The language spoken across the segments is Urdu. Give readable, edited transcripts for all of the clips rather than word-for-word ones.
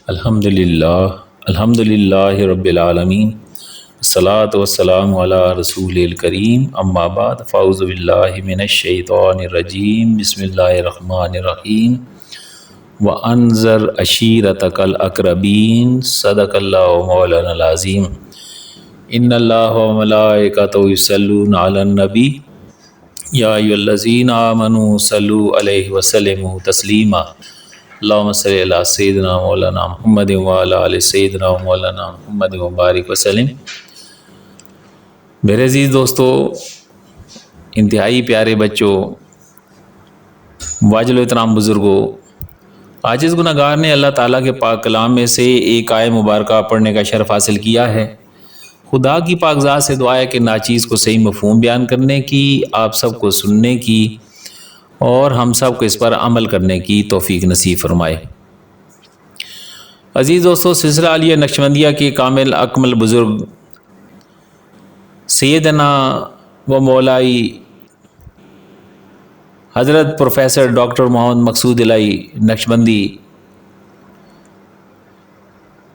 الحمد للہ رب العالمین، الصلاۃ والسلام علی رسول الکریم، اما بعد فاعوذ باللہ من الشیطان الرجیم، بسم اللہ الرحمن الرحیم۔ وانذر عشیرتک الاقربین، صدق اللہ مولانا العظیم۔ ان اللہ وملائکتہ یصلون علی النبی یا ایھا الذین آمنوا صلوا علیہ وسلموا تسلیما۔ اللہم صلی علی سیدنا مولانا محمد وعلی آل سیدنا مولانا محمد وبارک وسلم۔ میرے عزیز دوستو، انتہائی پیارے بچوں، واجل و احترام بزرگوں، عاجز گناہگار نے اللہ تعالیٰ کے پاک کلام میں سے ایک آیت مبارکہ پڑھنے کا شرف حاصل کیا ہے۔ خدا کی پاک ذات سے دعا ہے کہ ناچیز کو صحیح مفہوم بیان کرنے کی، آپ سب کو سننے کی اور ہم سب کو اس پر عمل کرنے کی توفیق نصیب فرمائے۔ عزیز دوستو، سلسلہ عالیہ نقشبندیہ کے کامل اکمل بزرگ سیدنا و مولائی حضرت پروفیسر ڈاکٹر محمد مقصود الہی نقشبندی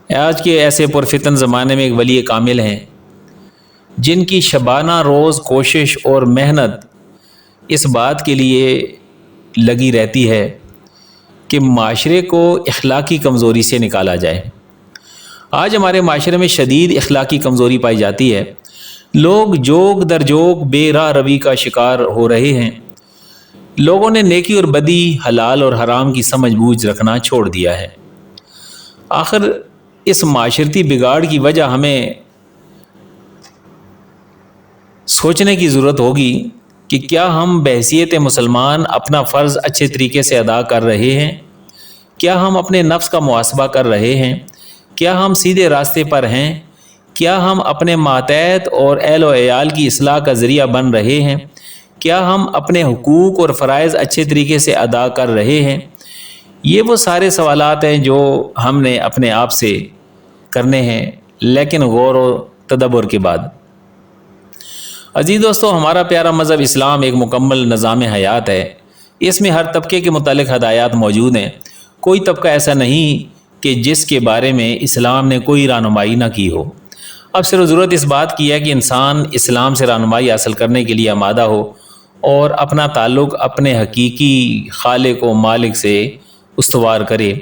آج کے ایسے پرفتن زمانے میں ایک ولی کامل ہیں جن کی شبانہ روز کوشش اور محنت اس بات کے لیے لگی رہتی ہے کہ معاشرے کو اخلاقی کمزوری سے نکالا جائے۔ آج ہمارے معاشرے میں شدید اخلاقی کمزوری پائی جاتی ہے۔ لوگ جوگ در جوگ بے راہ روی کا شکار ہو رہے ہیں۔ لوگوں نے نیکی اور بدی، حلال اور حرام کی سمجھ بوجھ رکھنا چھوڑ دیا ہے۔ آخر اس معاشرتی بگاڑ کی وجہ ہمیں سوچنے کی ضرورت ہوگی کہ کیا ہم بحیثیت مسلمان اپنا فرض اچھے طریقے سے ادا کر رہے ہیں؟ کیا ہم اپنے نفس کا محاسبہ کر رہے ہیں؟ کیا ہم سیدھے راستے پر ہیں؟ کیا ہم اپنے ماتحت اور اہل و عیال کی اصلاح کا ذریعہ بن رہے ہیں؟ کیا ہم اپنے حقوق اور فرائض اچھے طریقے سے ادا کر رہے ہیں؟ یہ وہ سارے سوالات ہیں جو ہم نے اپنے آپ سے کرنے ہیں، لیکن غور و تدبر کے بعد۔ عزیز دوستو، ہمارا پیارا مذہب اسلام ایک مکمل نظام حیات ہے۔ اس میں ہر طبقے کے متعلق ہدایات موجود ہیں۔ کوئی طبقہ ایسا نہیں کہ جس کے بارے میں اسلام نے کوئی رہنمائی نہ کی ہو۔ اب صرف ضرورت اس بات کی ہے کہ انسان اسلام سے رہنمائی حاصل کرنے کے لیے آمادہ ہو اور اپنا تعلق اپنے حقیقی خالق و مالک سے استوار کرے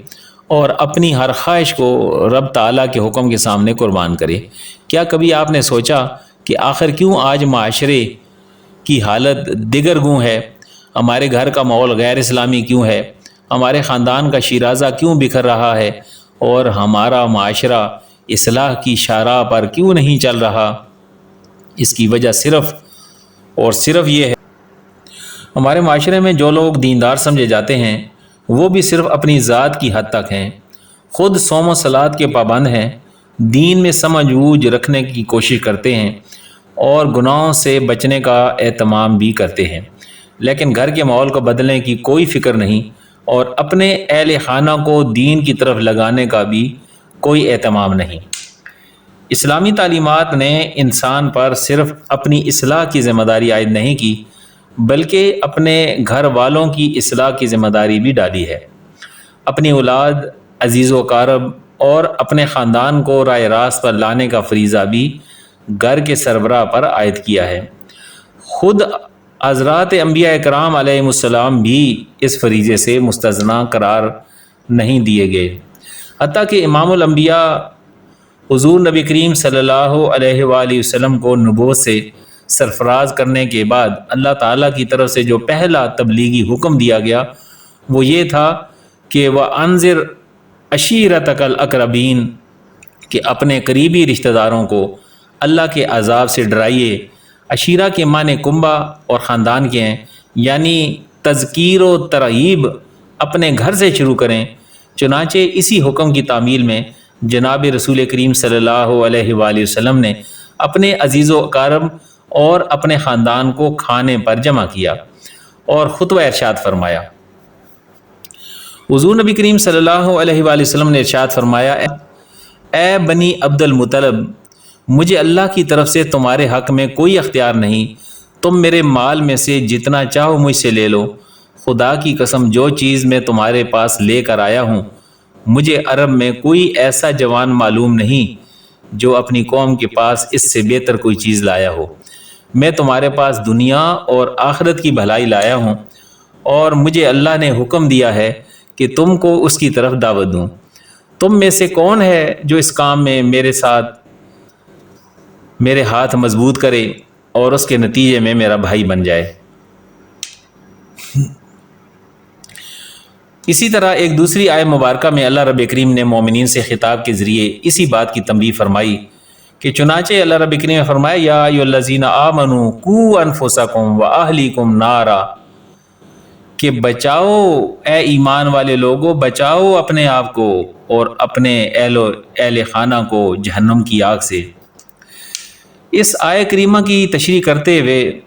اور اپنی ہر خواہش کو رب تعالیٰ کے حکم کے سامنے قربان کرے۔ کیا کبھی آپ نے سوچا کہ آخر کیوں آج معاشرے کی حالت دیگر گوں ہے؟ ہمارے گھر کا ماحول غیر اسلامی کیوں ہے؟ ہمارے خاندان کا شیرازہ کیوں بکھر رہا ہے اور ہمارا معاشرہ اصلاح کی شاہراہ پر کیوں نہیں چل رہا؟ اس کی وجہ صرف اور صرف یہ ہے، ہمارے معاشرے میں جو لوگ دیندار سمجھے جاتے ہیں وہ بھی صرف اپنی ذات کی حد تک ہیں، خود صوم و صلات کے پابند ہیں، دین میں سمجھ بوجھ رکھنے کی کوشش کرتے ہیں اور گناہوں سے بچنے کا اہتمام بھی کرتے ہیں، لیکن گھر کے ماحول کو بدلنے کی کوئی فکر نہیں اور اپنے اہل خانہ کو دین کی طرف لگانے کا بھی کوئی اہتمام نہیں۔ اسلامی تعلیمات نے انسان پر صرف اپنی اصلاح کی ذمہ داری عائد نہیں کی بلکہ اپنے گھر والوں کی اصلاح کی ذمہ داری بھی ڈالی ہے۔ اپنی اولاد، عزیز و اقارب اور اپنے خاندان کو راہ راست پر لانے کا فریضہ بھی گھر کے سربراہ پر عائد کیا ہے۔ خود حضرات انبیاء اکرام علیہم السلام بھی اس فریضے سے مستثنیٰ قرار نہیں دیے گئے، حتیٰ کہ امام الانبیاء حضور نبی کریم صلی اللہ علیہ وآلہ وسلم کو نبوت سے سرفراز کرنے کے بعد اللہ تعالیٰ کی طرف سے جو پہلا تبلیغی حکم دیا گیا وہ یہ تھا کہ وَأَنذِرْ عَشِيرَتَكَ الْأَقْرَبِينَ، کہ اپنے قریبی رشتہ داروں کو اللہ کے عذاب سے ڈرائیے۔ عشیرہ کے معنی کنبہ اور خاندان کے ہیں، یعنی تذکیر و ترغیب اپنے گھر سے شروع کریں۔ چنانچہ اسی حکم کی تعمیل میں جناب رسول کریم صلی اللہ علیہ وآلہ وسلم نے اپنے عزیز و اقارب اور اپنے خاندان کو کھانے پر جمع کیا اور خطبہ ارشاد فرمایا۔ حضور نبی کریم صلی اللہ علیہ وآلہ وسلم نے ارشاد فرمایا، اے بنی عبد المطلب، مجھے اللہ کی طرف سے تمہارے حق میں کوئی اختیار نہیں، تم میرے مال میں سے جتنا چاہو مجھ سے لے لو، خدا کی قسم جو چیز میں تمہارے پاس لے کر آیا ہوں مجھے عرب میں کوئی ایسا جوان معلوم نہیں جو اپنی قوم کے پاس اس سے بہتر کوئی چیز لایا ہو۔ میں تمہارے پاس دنیا اور آخرت کی بھلائی لایا ہوں، اور مجھے اللہ نے حکم دیا ہے کہ تم کو اس کی طرف دعوت دوں۔ تم میں سے کون ہے جو اس کام میں میرے ساتھ میرے ہاتھ مضبوط کرے اور اس کے نتیجے میں میرا بھائی بن جائے؟ اسی طرح ایک دوسری آیت مبارکہ میں اللہ رب کریم نے مومنین سے خطاب کے ذریعے اسی بات کی تنبیہ فرمائی کہ چنانچہ اللہ رب کریم نے فرمایا یا ایھا الذین آمنوا قوا انفسکم واہلیکم نارا، کہ بچاؤ اے ایمان والے لوگوں، بچاؤ اپنے آپ کو اور اپنے اہل خانہ کو جہنم کی آگ سے۔ اس آیت کریمہ کی تشریح کرتے ہوئے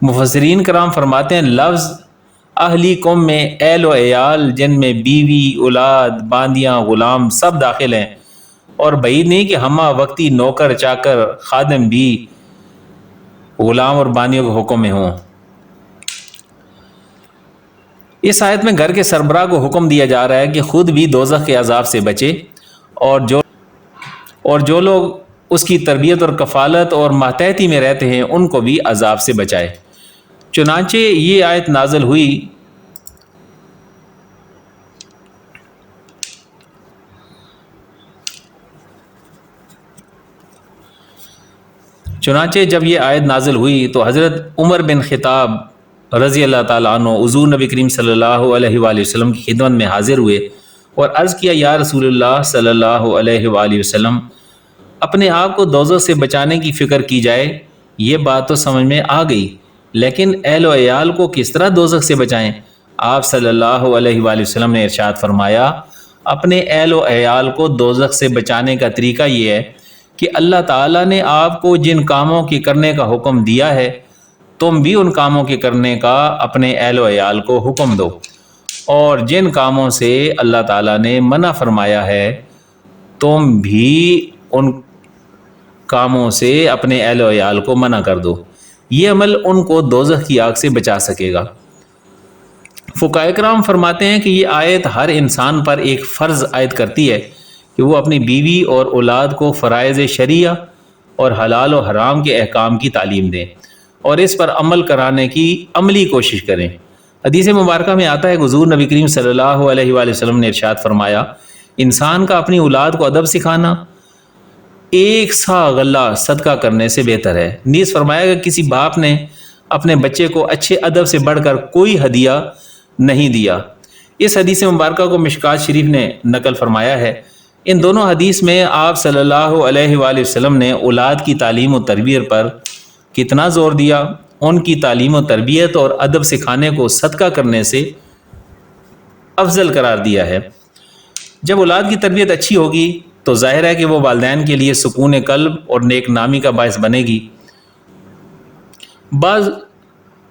مفسرین کرام فرماتے ہیں لفظ اہلی قوم میں اہل و عیال جن میں بیوی، اولاد، باندیاں، غلام سب داخل ہیں، اور بعید نہیں کہ ہمہ وقتی نوکر، چاکر، خادم بھی غلام اور باندیوں کے حکم میں ہوں۔ اس آیت میں گھر کے سربراہ کو حکم دیا جا رہا ہے کہ خود بھی دوزخ کے عذاب سے بچے، اور جو لوگ اس کی تربیت اور کفالت اور ماتحتی میں رہتے ہیں ان کو بھی عذاب سے بچائے۔ چنانچہ یہ آیت نازل ہوئی جب یہ آیت نازل ہوئی تو حضرت عمر بن خطاب رضی اللہ تعالیٰ عنہ حضور نبی کریم صلی اللہ علیہ وآلہ وسلم کی خدمت میں حاضر ہوئے اور عرض کیا یا رسول اللہ صلی اللہ علیہ وآلہ وسلم، اپنے آپ کو دوزخ سے بچانے کی فکر کی جائے، یہ بات تو سمجھ میں آ گئی، لیکن اہل و عیال کو کس طرح دوزخ سے بچائیں؟ آپ صلی اللہ علیہ وآلہ وسلم نے ارشاد فرمایا اپنے اہل و عیال کو دوزخ سے بچانے کا طریقہ یہ ہے کہ اللہ تعالیٰ نے آپ کو جن کاموں کے کرنے کا حکم دیا ہے تم بھی ان کاموں کے کرنے کا اپنے اہل و عیال کو حکم دو، اور جن کاموں سے اللہ تعالیٰ نے منع فرمایا ہے تم بھی ان کاموں سے اپنے اہل و عیال کو منع کر دو۔ یہ عمل ان کو دوزخ کی آگ سے بچا سکے گا۔ فقہاء کرام فرماتے ہیں کہ یہ آیت ہر انسان پر ایک فرض عائد کرتی ہے کہ وہ اپنی بیوی اور اولاد کو فرائض شریعہ اور حلال و حرام کے احکام کی تعلیم دیں اور اس پر عمل کرانے کی عملی کوشش کریں۔ حدیث مبارکہ میں آتا ہے کہ حضور نبی کریم صلی اللہ علیہ وآلہ وسلم نے ارشاد فرمایا انسان کا اپنی اولاد کو ادب سکھانا ایک سا غلہ صدقہ کرنے سے بہتر ہے۔ نیز فرمایا کہ کسی باپ نے اپنے بچے کو اچھے ادب سے بڑھ کر کوئی ہدیہ نہیں دیا۔ اس حدیث مبارکہ کو مشکات شریف نے نقل فرمایا ہے۔ ان دونوں حدیث میں آپ صلی اللہ علیہ وآلہ وسلم نے اولاد کی تعلیم و تربیت پر کتنا زور دیا، ان کی تعلیم و تربیت اور ادب سکھانے کو صدقہ کرنے سے افضل قرار دیا ہے۔ جب اولاد کی تربیت اچھی ہوگی تو ظاہر ہے کہ وہ والدین کے لیے سکون قلب اور نیک نامی کا باعث بنے گی۔ بعض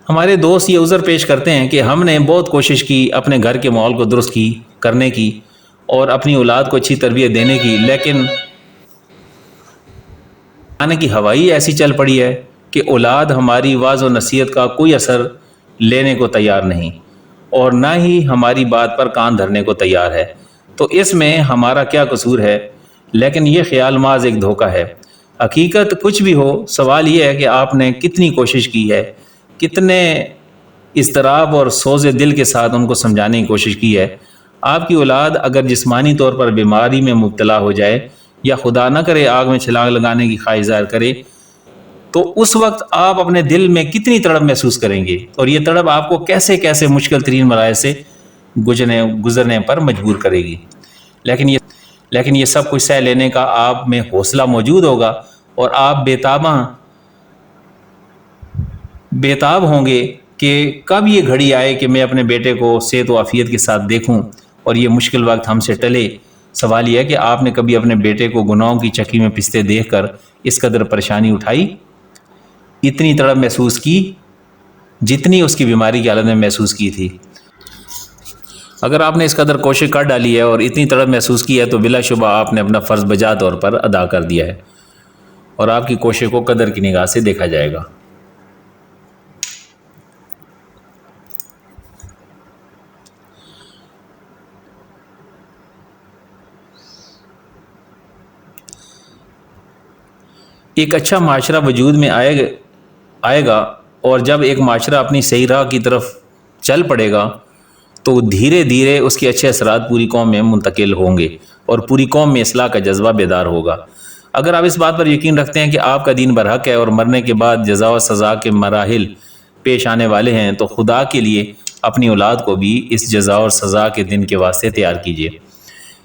ہمارے دوست یہ عذر پیش کرتے ہیں کہ ہم نے بہت کوشش کی اپنے گھر کے ماحول کو درست کرنے کی اور اپنی اولاد کو اچھی تربیت دینے کی، لیکن آنے کی ہوائی ایسی چل پڑی ہے کہ اولاد ہماری واعظ و نصیحت کا کوئی اثر لینے کو تیار نہیں اور نہ ہی ہماری بات پر کان دھرنے کو تیار ہے۔ تو اس میں ہمارا کیا قصور ہے؟ لیکن یہ خیال محض ایک دھوکہ ہے۔ حقیقت کچھ بھی ہو، سوال یہ ہے کہ آپ نے کتنی کوشش کی ہے، کتنے اضطراب اور سوز دل کے ساتھ ان کو سمجھانے کی کوشش کی ہے۔ آپ کی اولاد اگر جسمانی طور پر بیماری میں مبتلا ہو جائے یا خدا نہ کرے آگ میں چھلانگ لگانے کی خواہش ظاہر کرے تو اس وقت آپ اپنے دل میں کتنی تڑپ محسوس کریں گے، اور یہ تڑپ آپ کو کیسے کیسے مشکل ترین مراحل سے گزرنے پر مجبور کرے گی۔ لیکن یہ سب کچھ سہ لینے کا آپ میں حوصلہ موجود ہوگا اور آپ بےتاب ہوں گے کہ کب یہ گھڑی آئے کہ میں اپنے بیٹے کو صحت و عافیت کے ساتھ دیکھوں اور یہ مشکل وقت ہم سے ٹلے۔ سوال یہ ہے کہ آپ نے کبھی اپنے بیٹے کو گناہوں کی چکی میں پستے دیکھ کر اس قدر پریشانی اٹھائی، اتنی تڑپ محسوس کی جتنی اس کی بیماری کی حالت میں محسوس کی تھی؟ اگر آپ نے اس قدر کوشش کر ڈالی ہے اور اتنی تڑپ محسوس کی ہے تو بلا شبہ آپ نے اپنا فرض بجا طور پر ادا کر دیا ہے اور آپ کی کوشش کو قدر کی نگاہ سے دیکھا جائے گا۔ ایک اچھا معاشرہ وجود میں آئے گا، اور جب ایک معاشرہ اپنی صحیح راہ کی طرف چل پڑے گا تو دھیرے دھیرے اس کے اچھے اثرات پوری قوم میں منتقل ہوں گے اور پوری قوم میں اصلاح کا جذبہ بیدار ہوگا۔ اگر آپ اس بات پر یقین رکھتے ہیں کہ آپ کا دین برحق ہے اور مرنے کے بعد جزا و سزا کے مراحل پیش آنے والے ہیں، تو خدا کے لیے اپنی اولاد کو بھی اس جزا اور سزا کے دن کے واسطے تیار کیجیے،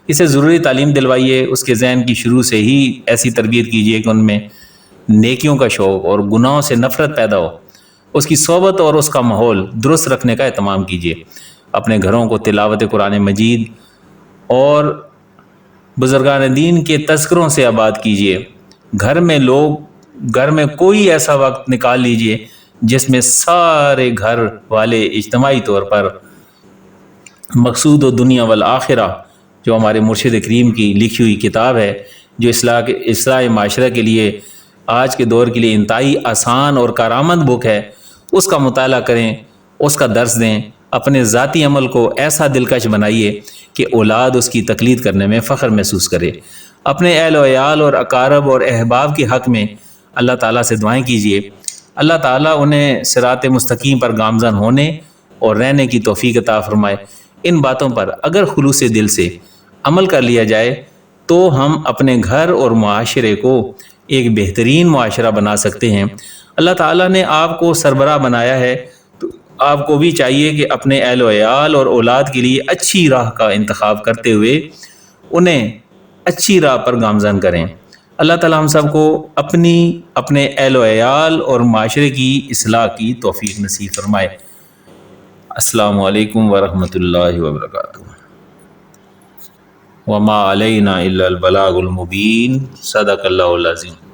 اسے ضروری تعلیم دلوائیے، اس کے ذہن کی شروع سے ہی ایسی تربیت کیجیے کہ ان میں نیکیوں کا شوق اور گناہوں سے نفرت پیدا ہو۔ اس کی صحبت اور اس کا ماحول درست رکھنے کا اہتمام کیجیے، اپنے گھروں کو تلاوت قرآن مجید اور بزرگان دین کے تذکروں سے آباد کیجیے۔ گھر میں کوئی ایسا وقت نکال لیجیے جس میں سارے گھر والے اجتماعی طور پر مقصود و دنیا والآخرہ، جو ہمارے مرشد کریم کی لکھی ہوئی کتاب ہے، جو اصلاح معاشرہ کے لیے آج کے دور کے لیے انتہائی آسان اور کارآمد بک ہے، اس کا مطالعہ کریں، اس کا درس دیں، اپنے ذاتی عمل کو ایسا دلکش بنائیے کہ اولاد اس کی تقلید کرنے میں فخر محسوس کرے۔ اپنے اہل و عیال اور اقارب اور احباب کے حق میں اللہ تعالیٰ سے دعائیں کیجیے، اللہ تعالیٰ انہیں صراط مستقیم پر گامزن ہونے اور رہنے کی توفیق عطا فرمائے۔ ان باتوں پر اگر خلوص دل سے عمل کر لیا جائے تو ہم اپنے گھر اور معاشرے کو ایک بہترین معاشرہ بنا سکتے ہیں۔ اللہ تعالیٰ نے آپ کو سربراہ بنایا ہے، تو آپ کو بھی چاہیے کہ اپنے اہل و عیال اور اولاد کے لیے اچھی راہ کا انتخاب کرتے ہوئے انہیں اچھی راہ پر گامزن کریں۔ اللہ تعالیٰ ہم سب کو اپنے اہل و عیال اور معاشرے کی اصلاح کی توفیق نصیب فرمائے۔ السلام علیکم ورحمۃ اللہ وبرکاتہ۔ وما علینا الا البلاغ المبین۔ صدق اللہ العظیم۔